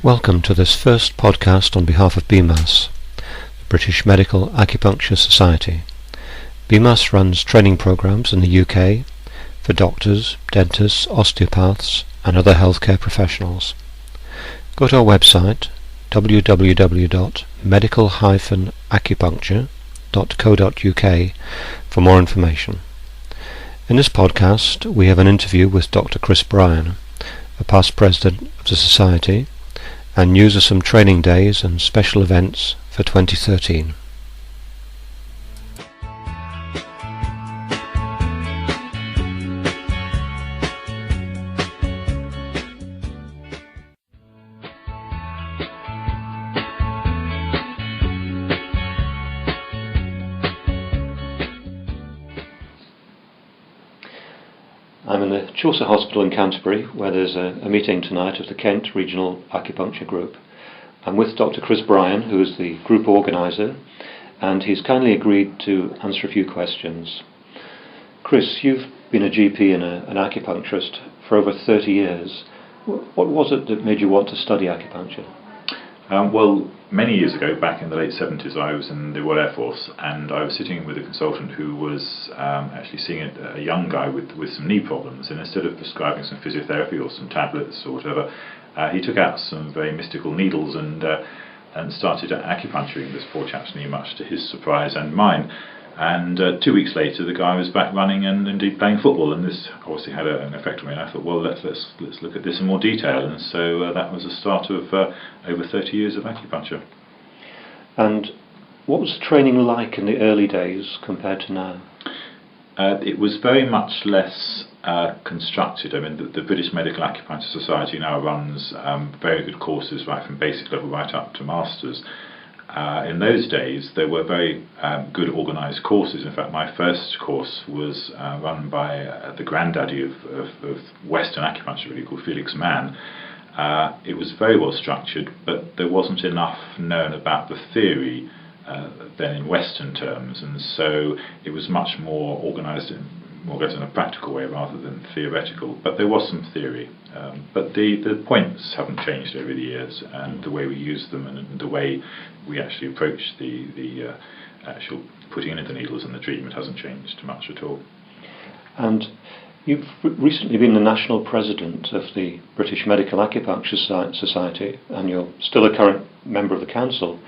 Welcome to this first podcast on behalf of BMAS, the British Medical Acupuncture Society. BMAS runs training programs in the UK for doctors, dentists, osteopaths and other healthcare professionals. Go to our website www.medical-acupuncture.co.uk for more information. In this podcast we have an interview with Dr. Chris Bryan, a past president of the Society, and news of some training days and special events for 2013. I'm in the Chaucer Hospital in Canterbury, where there's a meeting tonight of the Kent Regional Acupuncture Group. I'm with Dr. Chris Bryan, who is the group organiser, and he's kindly agreed to answer a few questions. Chris, you've been a GP and an acupuncturist for over 30 years. What was it that made you want to study acupuncture? Well, many years ago, back in the late 70s, I was in the Royal Air Force, and I was sitting with a consultant who was actually seeing a young guy with some knee problems, and instead of prescribing some physiotherapy or some tablets or whatever, he took out some very mystical needles and started acupuncturing this poor chap's knee, much to his surprise and mine. And 2 weeks later, the guy was back running and indeed playing football, and this obviously had an effect on me. And I thought, well, let's look at this in more detail. And so that was the start of over 30 years of acupuncture. And what was the training like in the early days compared to now? It was very much less constructed. I mean, the British Medical Acupuncture Society now runs very good courses, right from basic level right up to masters. In those days, there were very good organised courses. In fact, my first course was run by the granddaddy of Western acupuncture, really, called Felix Mann. It was very well structured, but there wasn't enough known about the theory then in Western terms, and so it was much more organised in a practical way rather than theoretical. But there was some theory. But the points haven't changed over the years, and the way we use them and the way we actually approach the actual putting in the needles and the treatment hasn't changed much at all. And you've recently been the national president of the British Medical Acupuncture Society, and you're still a current member of the council.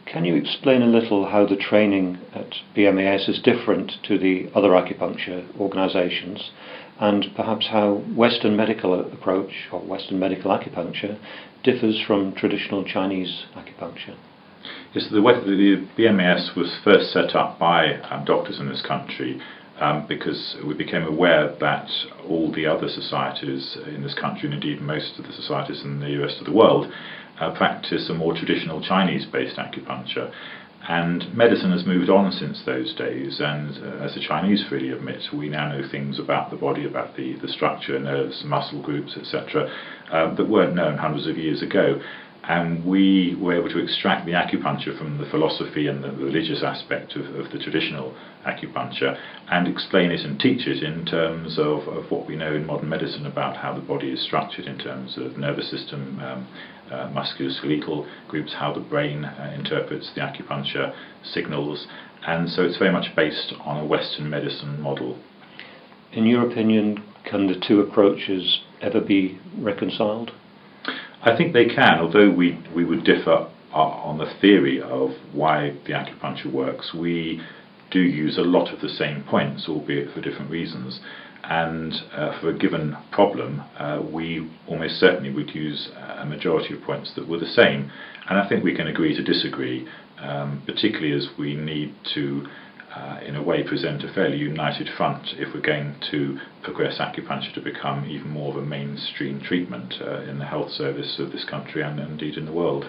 Can you explain a little how the training at BMAS is different to the other acupuncture organisations, and perhaps how Western medical approach or Western medical acupuncture differs from traditional Chinese acupuncture? Yes, the BMAS was first set up by doctors in this country because we became aware that all the other societies in this country, and indeed most of the societies in the rest of the world, practice a more traditional Chinese-based acupuncture. And medicine has moved on since those days, and as the Chinese freely admit, we now know things about the body, about the structure, nerves, muscle groups, etc., that weren't known hundreds of years ago. And we were able to extract the acupuncture from the philosophy and the religious aspect of the traditional acupuncture and explain it and teach it in terms of what we know in modern medicine about how the body is structured in terms of nervous system, musculoskeletal groups, how the brain interprets the acupuncture signals. And so it's very much based on a Western medicine model. In your opinion, can the two approaches ever be reconciled? I think they can, although we would differ on the theory of why the acupuncture works. We do use a lot of the same points, albeit for different reasons. And for a given problem, we almost certainly would use a majority of points that were the same. And I think we can agree to disagree, particularly as we need to in a way present a fairly united front if we're going to progress acupuncture to become even more of a mainstream treatment in the health service of this country and indeed in the world.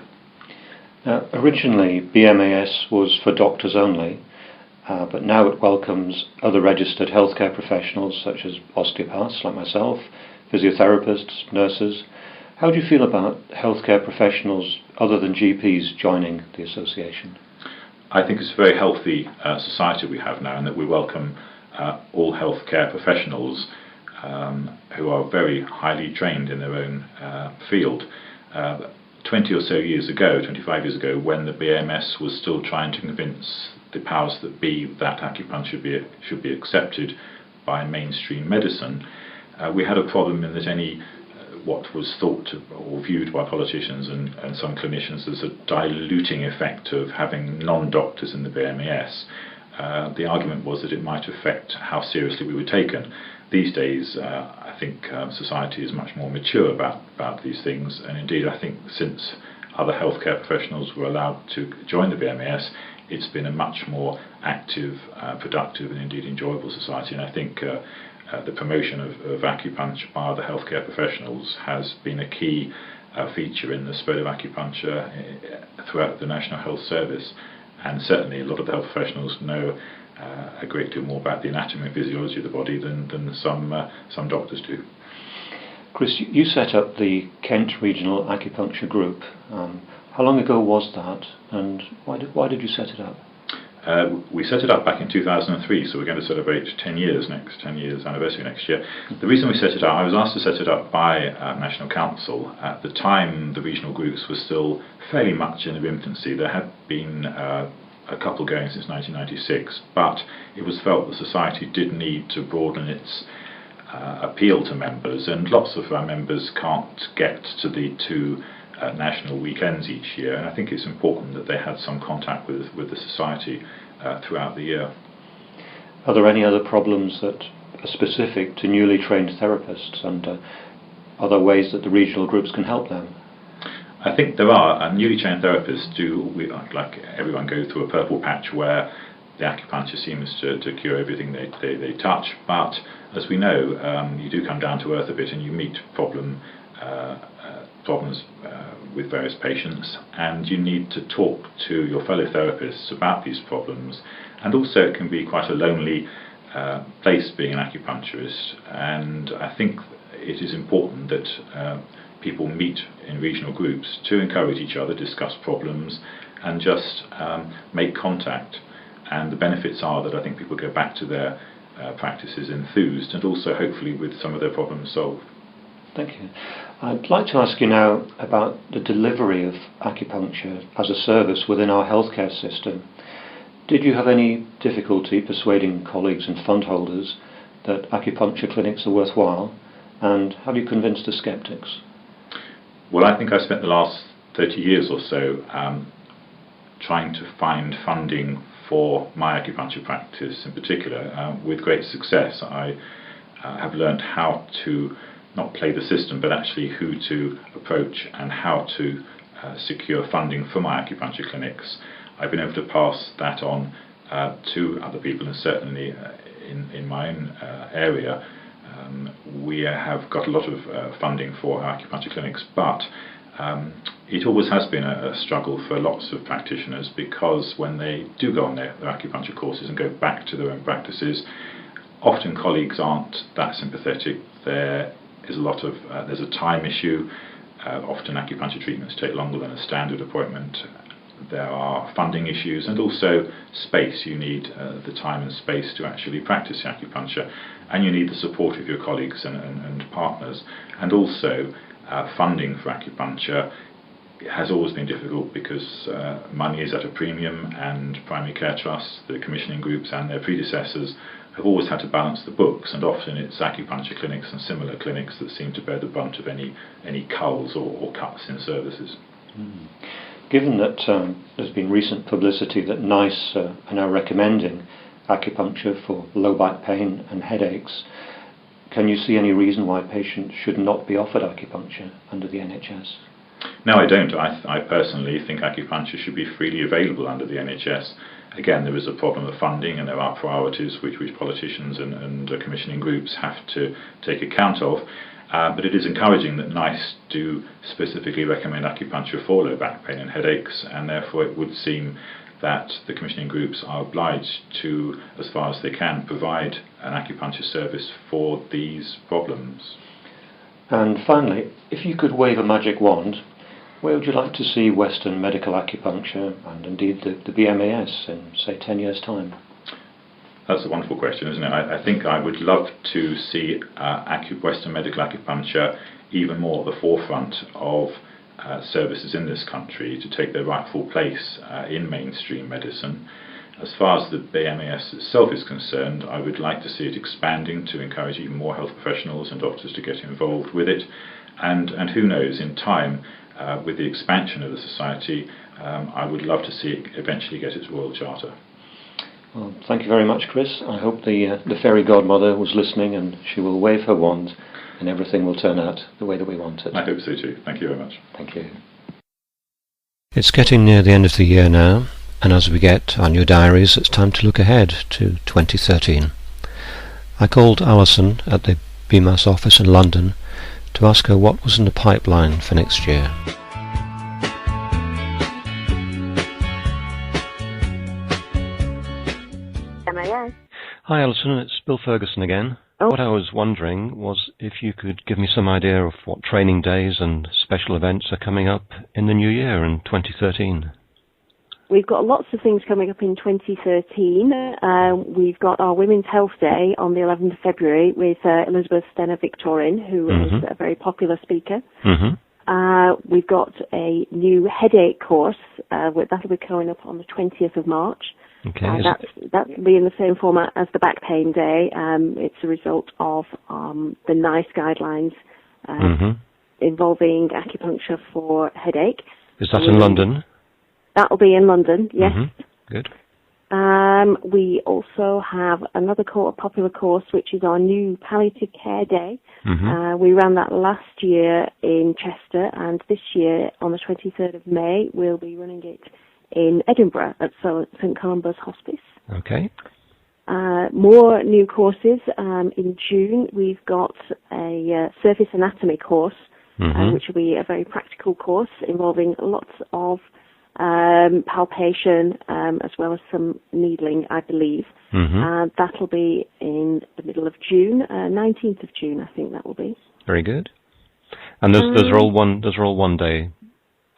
Now, originally BMAS was for doctors only, but now it welcomes other registered healthcare professionals such as osteopaths like myself, physiotherapists, nurses. How do you feel about healthcare professionals other than GPs joining the association? I think it's a very healthy society we have now, and that we welcome all healthcare professionals who are very highly trained in their own field. 20 or so years ago, 25 years ago, when the BMS was still trying to convince the powers that be that acupuncture should be accepted by mainstream medicine, we had a problem in that what was thought or viewed by politicians and some clinicians as a diluting effect of having non-doctors in the BMAS. The argument was that it might affect how seriously we were taken. These days, I think society is much more mature about these things, and indeed I think since other healthcare professionals were allowed to join the BMAS, it's been a much more active, productive and indeed enjoyable society. And I think the promotion of acupuncture by other healthcare professionals has been a key feature in the spread of acupuncture throughout the National Health Service. And certainly a lot of the health professionals know a great deal more about the anatomy and physiology of the body than some doctors do. Chris, you set up the Kent Regional Acupuncture Group. How long ago was that, and why did you set it up? We set it up back in 2003, so we're going to celebrate 10 years anniversary next year. The reason we set it up, I was asked to set it up by National Council. At the time, the regional groups were still fairly much in their infancy. There had been a couple going since 1996, but it was felt the society did need to broaden its appeal to members, and lots of our members can't get to the two national weekends each year, and I think it's important that they had some contact with the society throughout the year. Are there any other problems that are specific to newly trained therapists, and are there ways that the regional groups can help them? I think there are. Newly trained therapists like everyone, go through a purple patch where the acupuncture seems to cure everything they touch, but as we know, you do come down to earth a bit and you meet problems with various patients, and you need to talk to your fellow therapists about these problems. And also it can be quite a lonely place being an acupuncturist, and I think it is important that people meet in regional groups to encourage each other, discuss problems and just make contact. And the benefits are that I think people go back to their practices enthused and also hopefully with some of their problems solved. Thank you. I'd like to ask you now about the delivery of acupuncture as a service within our healthcare system. Did you have any difficulty persuading colleagues and fund holders that acupuncture clinics are worthwhile, and have you convinced the sceptics? Well, I think I spent the last 30 years or so trying to find funding for my acupuncture practice in particular, with great success. I have learned how to not play the system, but actually who to approach and how to secure funding for my acupuncture clinics. I've been able to pass that on to other people, and certainly in my own area we have got a lot of funding for our acupuncture clinics, but it always has been a struggle for lots of practitioners, because when they do go on their acupuncture courses and go back to their own practices, often colleagues aren't that sympathetic. There's a time issue. Often acupuncture treatments take longer than a standard appointment. There are funding issues, and also space. You need the time and space to actually practice acupuncture, and you need the support of your colleagues and partners. And also funding for acupuncture has always been difficult, because money is at a premium, and primary care trusts, the commissioning groups and their predecessors have always had to balance the books, and often it's acupuncture clinics and similar clinics that seem to bear the brunt of any culls or cuts in services. Mm. Given that there's been recent publicity that NICE are now recommending acupuncture for low back pain and headaches, can you see any reason why patients should not be offered acupuncture under the NHS? No, I don't. I personally think acupuncture should be freely available under the NHS. Again, there is a problem of funding, and there are priorities which politicians and commissioning groups have to take account of. But it is encouraging that NICE do specifically recommend acupuncture for low back pain and headaches, and therefore it would seem that the commissioning groups are obliged to, as far as they can, provide an acupuncture service for these problems. And finally, if you could wave a magic wand, where would you like to see Western medical acupuncture and indeed the BMAS in, say, 10 years' time? That's a wonderful question, isn't it? I think I would love to see Western medical acupuncture even more at the forefront of services in this country to take their rightful place in mainstream medicine. As far as the BMAS itself is concerned, I would like to see it expanding to encourage even more health professionals and doctors to get involved with it. And who knows, in time, with the expansion of the society, I would love to see it eventually get its royal charter. Well, thank you very much, Chris. I hope the fairy godmother was listening and she will wave her wand and everything will turn out the way that we want it. I hope so too. Thank you very much. Thank you. It's getting near the end of the year now, and as we get our new diaries, it's time to look ahead to 2013. I called Alison at the BMAS office in London to ask her what was in the pipeline for next year. BMAS. Hi Alison, it's Bill Ferguson again. Oh. What I was wondering was if you could give me some idea of what training days and special events are coming up in the new year in 2013. We've got lots of things coming up in 2013. We've got our Women's Health Day on the 11th of February with Elizabeth Stenner-Victorin, who is a very popular speaker. We've got a new headache course. That'll be coming up on the 20th of March. Okay. That'll be in the same format as the Back Pain Day. It's a result of the NICE guidelines involving acupuncture for headache. Is that in London? That'll be in London, yes. Good. We also have another popular course, which is our new Palliative Care Day. We ran that last year in Chester, and this year, on the 23rd of May, we'll be running it in Edinburgh at St Columba's Hospice. Okay. More new courses. In June, we've got a surface anatomy course, which will be a very practical course involving lots of palpation as well as some needling, I believe. That'll be in the middle of June, 19th of June, I think that will be. Very good. And those are all one day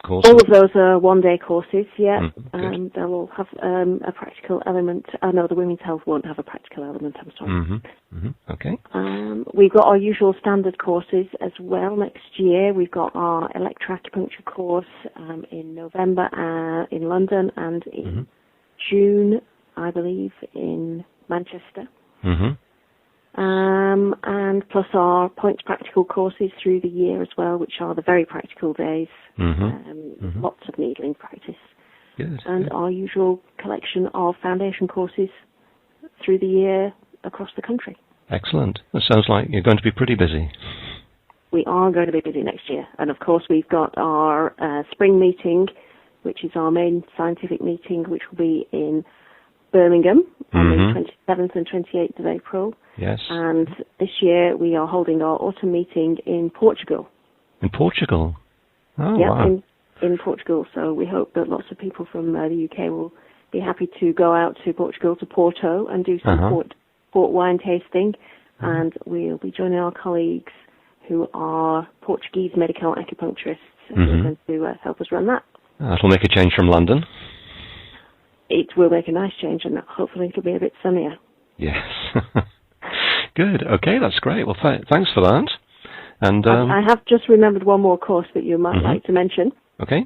courses? All of those are one-day courses, yeah. Good. They'll all have a practical element. No, the Women's Health won't have a practical element, I'm sorry. Okay. We've got our usual standard courses as well next year. We've got our electroacupuncture course in November in London, and in June, I believe, in Manchester. And plus our points practical courses through the year as well, which are the very practical days. Lots of needling practice. Good. And our usual collection of foundation courses through the year across the country. Excellent. That sounds like you're going to be pretty busy. We are going to be busy next year. And of course we've got our spring meeting, which is our main scientific meeting, which will be in Birmingham on the 27th and 28th of April. Yes. And this year we are holding our autumn meeting in Portugal. In Portugal? Oh, yeah, wow. in Portugal. So we hope that lots of people from the UK will be happy to go out to Portugal, to Porto, and do some port wine tasting. And we'll be joining our colleagues who are Portuguese medical acupuncturists who are going to help us run that. That'll make a change from London. It will make a nice change, and hopefully it'll be a bit sunnier. Yes. Good. Okay, that's great. Well, thanks for that. And I have just remembered one more course that you might like to mention. Okay.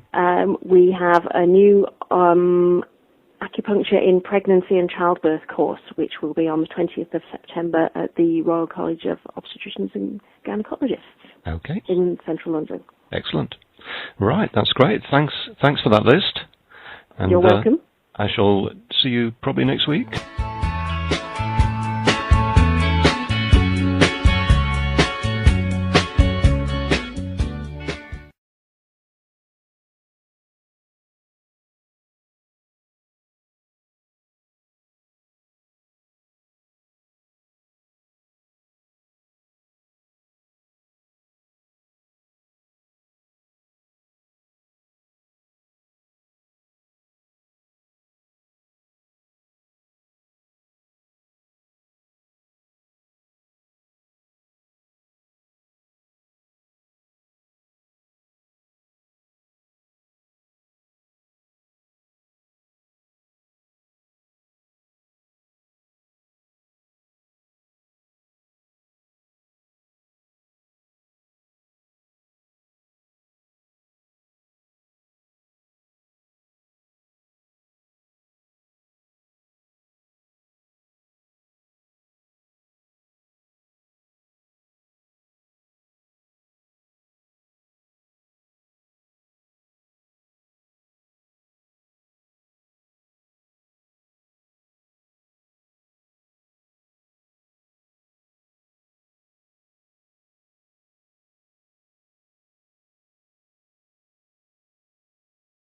We have a new acupuncture in pregnancy and childbirth course, which will be on the 20th of September at the Royal College of Obstetricians and Gynecologists. Okay. In central London. Excellent. Right, that's great. Thanks for that list. And, you're welcome. I shall see you probably next week.